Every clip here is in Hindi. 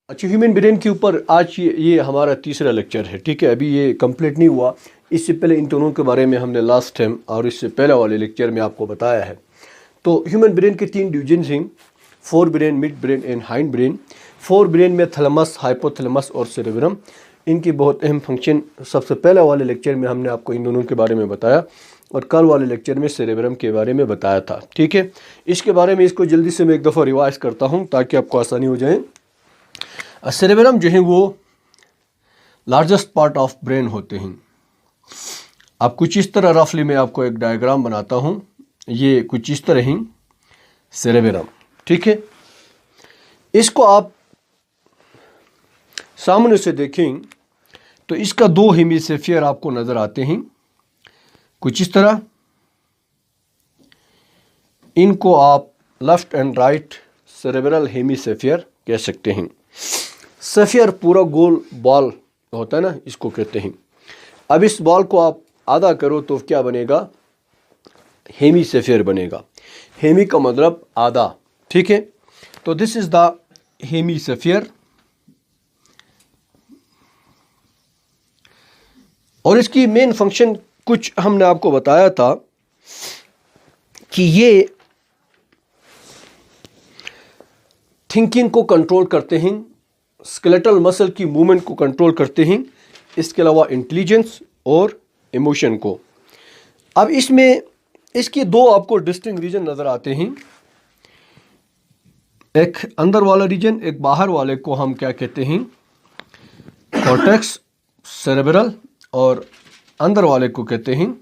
अच्छा, ह्यूमन ब्रेन के ऊपर आज ये हमारा तीसरा लेक्चर है, ठीक है। अभी ये कंप्लीट नहीं हुआ। इससे पहले इन दोनों के बारे में हमने लास्ट टाइम और इससे पहले वाले लेक्चर में आपको बताया है। तो ह्यूमन ब्रेन के 3 डिवीजन हैं, fore brain, mid brain and hind brain. Fore brain में थैलेमस, हाइपोथैलेमस और सेरेब्रम, इनकी बहुत अहम फंक्शन सबसे पहले वाले लेक्चर में हमने आपको इन दोनों के बारे में बताया और कल वाले लेक्चर में सेरेब्रम के बारे में बताया था, ठीक है। इसके बारे में इसको जल्दी से मैं एक दफ़ा रिवाइज करता हूँ ताकि आपको आसानी हो जाए। सेरेब्रम जो है वो लार्जेस्ट पार्ट ऑफ ब्रेन होते हैं। अब कुछ इस तरह रफली मैं आपको एक डायग्राम बनाता हूँ, ये कुछ इस तरह ही सेरेब्रम, ठीक है। इसको आप सामने से देखें तो इसका 2 हेमिस्फीयर आपको नज़र आते हैं, कुछ इस तरह। इनको आप left and right cerebral hemisphere कह सकते हैं। स्फीयर पूरा गोल बॉल होता है ना, इसको कहते हैं। अब इस बॉल को आप आधा करो तो क्या बनेगा? हेमिस्फीयर बनेगा। हेमी का मतलब आधा, ठीक है। तो दिस इज द हेमिस्फीयर। और इसकी मेन फंक्शन कुछ हमने आपको बताया था कि ये थिंकिंग को कंट्रोल करते हैं, स्केलेटल मसल की मूवमेंट को कंट्रोल करते हैं, इसके अलावा इंटेलिजेंस और इमोशन को। अब इसमें इसके 2 आपको डिस्टिंक्ट रीजन नज़र आते हैं, एक अंदर वाला रीजन, एक बाहर वाले को हम क्या कहते हैं? कॉर्टेक्स सेरेब्रल, और अंदर वाले को कहते हैं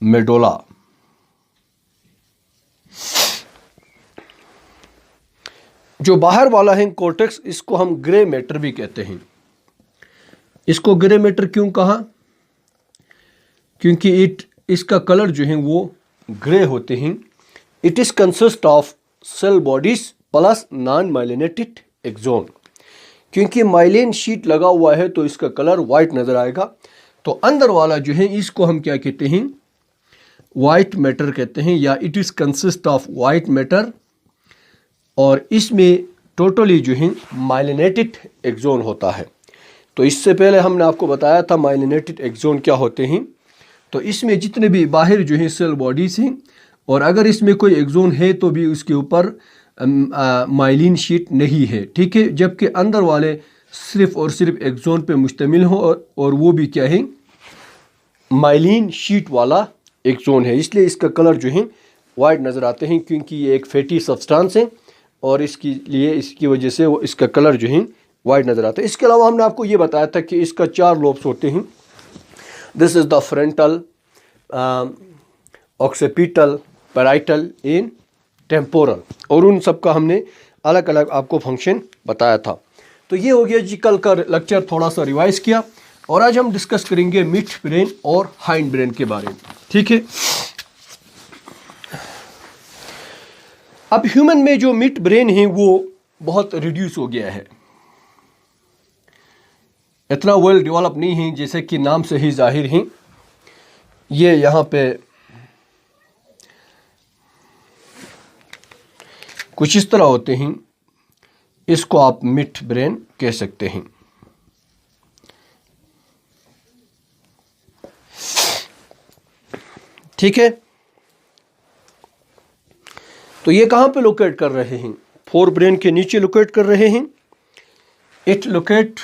मेडोला। जो बाहर वाला है कॉर्टेक्स, इसको हम ग्रे मैटर भी कहते हैं। इसको ग्रे मैटर क्यों कहा? क्योंकि इसका कलर जो है वो ग्रे होते हैं। It is consist of cell bodies plus non myelinated axon. क्योंकि माइलिन शीट लगा हुआ है तो इसका कलर वाइट नजर आएगा। तो अंदर वाला जो है इसको हम क्या कहते हैं? वाइट मैटर कहते हैं, या it is consist of white matter. और इसमें टोटली जो है माइलिनेटेड एक्सोन होता है। तो इससे पहले हमने आपको बताया था माइलिनेटेड एक्सोन क्या होते हैं। तो इसमें जितने भी बाहर जो है सेल बॉडीज हैं, और अगर इसमें कोई एक्सोन है तो भी उसके ऊपर माइलिन शीट नहीं है, ठीक है। जबकि अंदर वाले सिर्फ और सिर्फ एक्सोन पे मुश्तमिल हो, और वो भी क्या है? माइलिन शीट वाला एक्सोन है। इसलिए इसका कलर जो है वाइट नज़र आते हैं, क्योंकि ये एक फैटी सब्सटेंस है और इसकी वजह से वो इसका कलर जो है वाइट नज़र आता है। इसके अलावा हमने आपको ये बताया था कि इसका 4 लोब्स होते हैं। This is the frontal, occipital, parietal and temporal, और उन सब का हमने अलग अलग आपको फंक्शन बताया था। तो ये हो गया जी कल का लेक्चर, थोड़ा सा रिवाइज किया। और आज हम डिस्कस करेंगे मिड ब्रेन और हाइंड ब्रेन के बारे में, ठीक है। अब ह्यूमन में जो मिड ब्रेन है वो बहुत रिड्यूस हो गया है, इतना वेल डेवलप नहीं है जैसे कि नाम से ही जाहिर है। ये यहाँ पे कुछ इस तरह होते हैं, इसको आप मिड ब्रेन कह सकते हैं। ठीक है। तो ये कहाँ पे लोकेट कर रहे हैं? फोर ब्रेन के नीचे लोकेट कर रहे हैं। It locate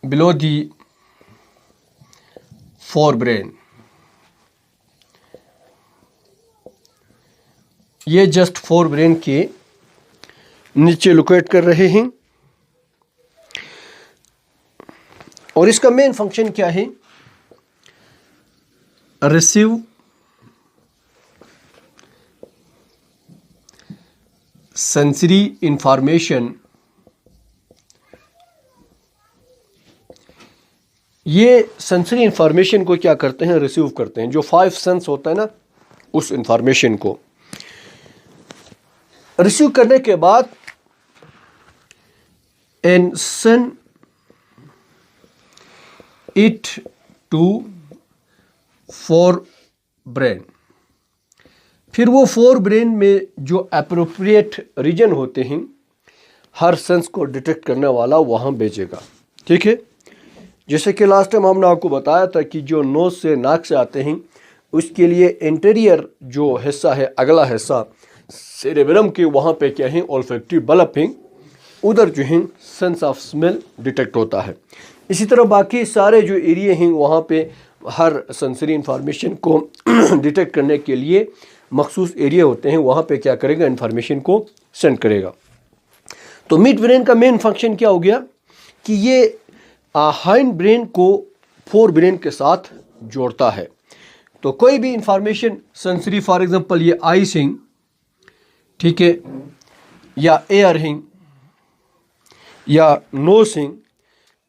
below the fore brain. ये जस्ट फोर ब्रेन के नीचे लोकेट कर रहे हैं। और इसका मेन फंक्शन क्या है? Receive sensory information. ये सेंसरी इंफॉर्मेशन को क्या करते हैं? रिसीव करते हैं। जो 5 सेंस होता है ना, उस इंफॉर्मेशन को रिसीव करने के बाद and send it to forebrain. फिर वो फोर ब्रेन में जो अप्रोप्रिएट रीजन होते हैं हर सेंस को डिटेक्ट करने वाला वहाँ भेजेगा। ठीक है, जैसे कि लास्ट टाइम हमने आपको बताया था कि जो नोज से नाक से आते हैं उसके लिए इंटीरियर जो हिस्सा है, अगला हिस्सा सेरेब्रम के, वहाँ पे क्या है, ओल्फैक्टिव बल्ब हैं, उधर जो है सेंस ऑफ स्मेल डिटेक्ट होता है। इसी तरह बाकी सारे जो एरिया हैं वहाँ पे हर सेंसरी इंफॉर्मेशन को डिटेक्ट करने के लिए मखसूस एरिया होते हैं, वहाँ पे क्या करेगा, इंफॉर्मेशन को सेंड करेगा। तो मिड ब्रेन का मेन फंक्शन क्या हो गया कि ये हाइंड ब्रेन को फोर ब्रेन के साथ जोड़ता है। तो कोई भी इंफॉर्मेशन सेंसरी, फॉर एग्जांपल ये आइस हैं, ठीक है, या एयर हैं या नोज हैं,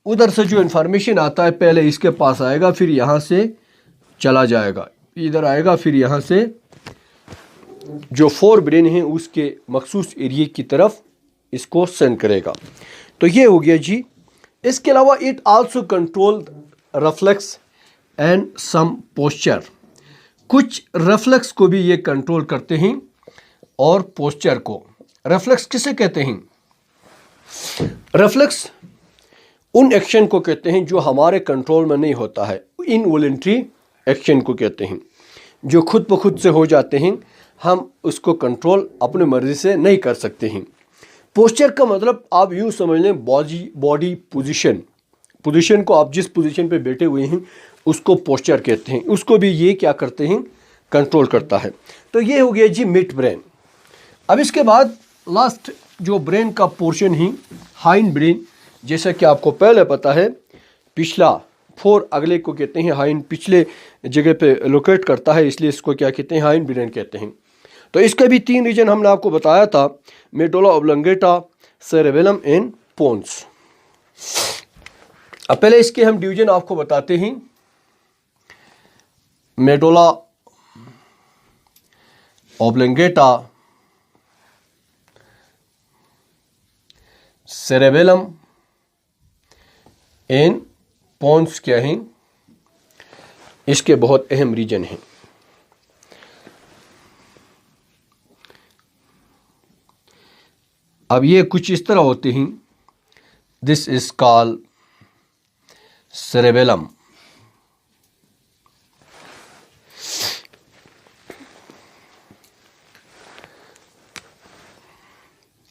उधर से जो इंफॉर्मेशन आता है पहले इसके पास आएगा, फिर यहाँ से चला जाएगा, इधर आएगा, फिर यहाँ से जो फोर ब्रेन है उसके मखसूस एरिया की तरफ इसको सेंड करेगा। तो ये हो गया जी। इसके अलावा it also control reflex and some posture. कुछ रिफ्लेक्स को भी ये कंट्रोल करते हैं और पोस्चर को। रिफ्लेक्स किसे कहते हैं? रिफ्लेक्स उन एक्शन को कहते हैं जो हमारे कंट्रोल में नहीं होता है, इनवॉलंटरी एक्शन को कहते हैं, जो खुद ब खुद से हो जाते हैं, हम उसको कंट्रोल अपनी मर्जी से नहीं कर सकते हैं। पोस्चर का मतलब आप यूँ समझ लें बॉडी पोजीशन को, आप जिस पोजीशन पे बैठे हुए हैं उसको पोस्चर कहते हैं, उसको भी ये क्या करते हैं, कंट्रोल करता है। तो ये हो गया जी मिड ब्रेन। अब इसके बाद लास्ट जो ब्रेन का पोर्शन ही हाइंड ब्रेन, जैसा कि आपको पहले पता है, पिछला फोर अगले को कहते हैं हाइंड, पिछले जगह पे लोकेट करता है, इसलिए इसको क्या कहते हैं, हाइंड ब्रेन कहते हैं। तो इसका भी तीन रीजन हमने आपको बताया था, medulla oblongata, cerebellum and pons. अब पहले इसके हम डिवीजन आपको बताते हैं। Medulla oblongata, cerebellum and pons क्या हैं, इसके बहुत अहम रीजन हैं। अब ये कुछ इस तरह होते हैं। This is called cerebellum.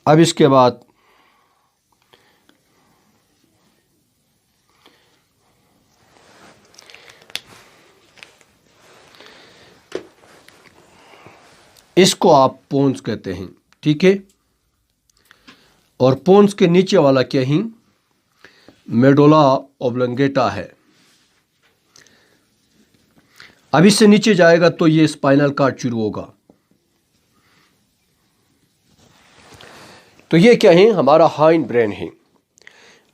अब इसके बाद इसको आप पोन्स कहते हैं, ठीक है। और पोन्स के नीचे वाला क्या है, मेडुला ऑब्लोंगेटा है। अब इससे नीचे जाएगा तो ये स्पाइनल कॉर्ड शुरू होगा। तो ये क्या है, हमारा हाइंड ब्रेन है।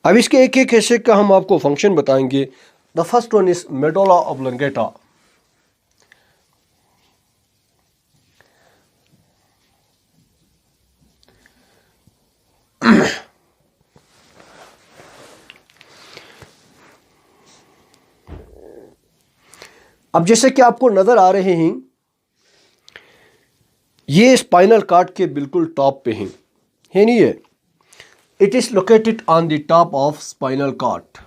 अब इसके एक एक हिस्से का हम आपको फंक्शन बताएंगे। The first one is medulla oblongata. अब जैसे कि आपको नजर आ रहे हैं, ये स्पाइनल कॉर्ड के बिल्कुल टॉप पे है नहीं है। It is located on the top of spinal cord.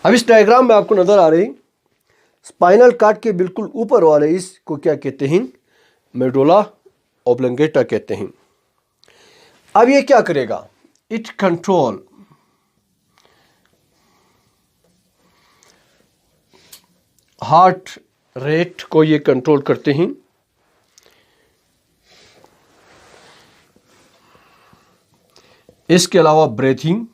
अब इस डायग्राम में आपको नजर आ रही, स्पाइनल कॉर्ड के बिल्कुल ऊपर वाले इसको क्या कहते हैं, मेडुला ऑब्लोंगेटा कहते हैं। अब ये क्या करेगा, इट कंट्रोल हार्ट रेट को ये कंट्रोल करते हैं। इसके अलावा breathing,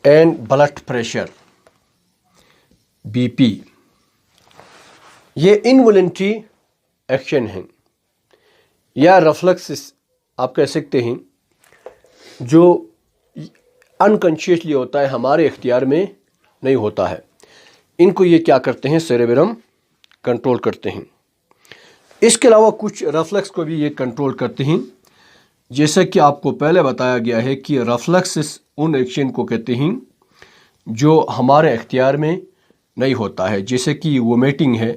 and blood pressure, BP. ये इनवॉलंटरी एक्शन है या रिफ्लेक्स आप कह सकते हैं, जो अनकॉन्शियसली होता है, हमारे इख्तियार में नहीं होता है। इनको ये क्या करते हैं, सेरेब्रम कंट्रोल करते हैं। इसके अलावा कुछ रिफ्लेक्स को भी ये कंट्रोल करते हैं, जैसा कि आपको पहले बताया गया है कि रिफ्लेक्स उन एक्शन को कहते हैं जो हमारे इख्तियार में नहीं होता है, जैसे कि वोमिटिंग है,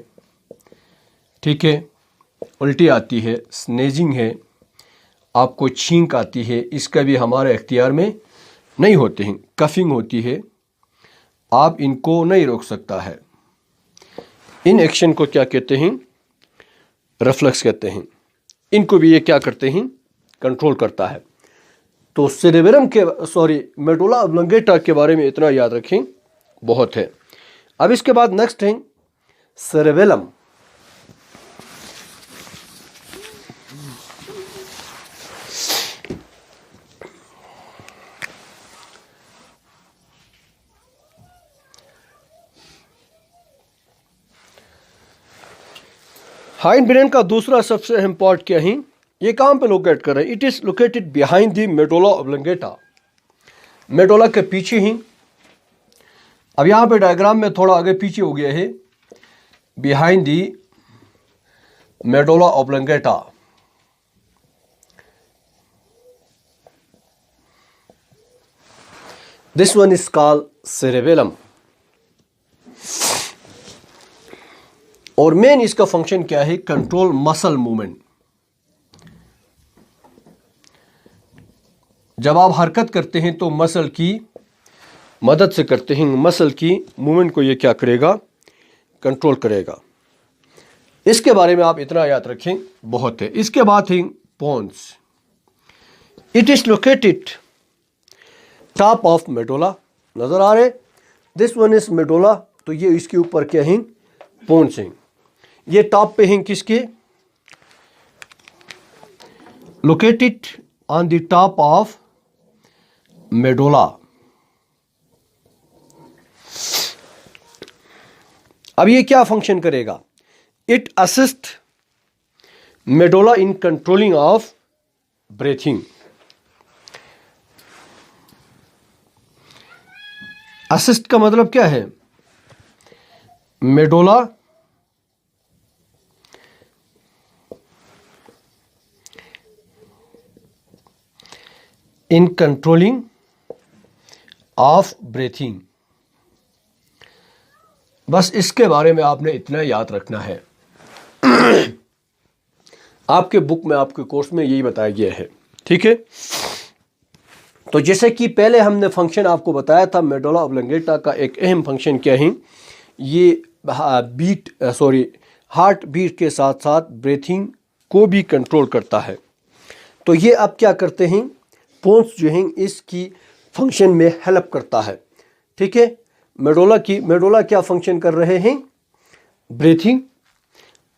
ठीक है, उल्टी आती है, स्नेजिंग है, आपको छींक आती है, इसका भी हमारे इख्तियार में नहीं होते हैं। कफिंग होती है, आप इनको नहीं रोक सकता है। इन एक्शन को क्या कहते हैं? रिफ्लेक्स कहते हैं। इनको भी ये क्या करते हैं? कंट्रोल करता है। तो सेरेबेलम के मेडुला ऑब्लोंगेटा के बारे में इतना याद रखें, बहुत है। अब इसके बाद नेक्स्ट है सेरेबेलम। हाइंड ब्रेन का दूसरा सबसे अहम पार्ट क्या है? ये कहाँ पे लोकेट कर रहे हैं? It is located behind the medulla oblongata. Medulla के पीछे ही। अब यहाँ पे डायग्राम में थोड़ा आगे पीछे हो गया है। Behind the medulla oblongata. This one is called cerebellum. और मेन इसका फंक्शन क्या है? Control muscle movement. जब आप हरकत करते हैं तो मसल की मदद से करते हैं, मसल की मूवमेंट को ये क्या करेगा? कंट्रोल करेगा। इसके बारे में आप इतना याद रखें, बहुत है। इसके बाद है pons. It is located top of medulla. नजर आ रहे? This one is medulla. तो ये इसके ऊपर क्या है? पोन्स हैं। ये टॉप पे हैं किसके? Located on the top of medulla. अब ये क्या फंक्शन करेगा? It assist medulla in controlling of breathing. Assist का मतलब क्या है? Medulla in controlling of breathing. बस इसके बारे में आपने इतना याद रखना है। आपके बुक में, आपके कोर्स में यही बताया गया है, ठीक है। तो जैसे कि पहले हमने फंक्शन आपको बताया था, मेडुला ऑब्लोंगेटा का एक अहम फंक्शन क्या है? ये हार्ट बीट के साथ साथ ब्रीथिंग को भी कंट्रोल करता है। तो ये अब क्या करते हैं? पोन्स जो हैं इसकी फंक्शन में हेल्प करता है, ठीक है। मेडुला क्या फंक्शन कर रहे हैं? ब्रीथिंग,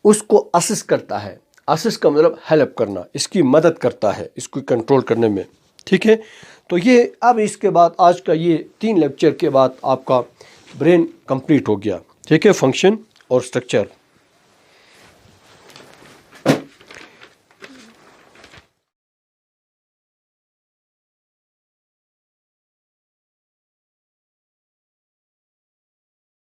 उसको असिस्ट करता है। असिस्ट का मतलब हेल्प करना, इसकी मदद करता है इसको कंट्रोल करने में, ठीक है। तो ये अब इसके बाद आज का ये 3 लेक्चर के बाद आपका ब्रेन कंप्लीट हो गया, ठीक है, फंक्शन और स्ट्रक्चर।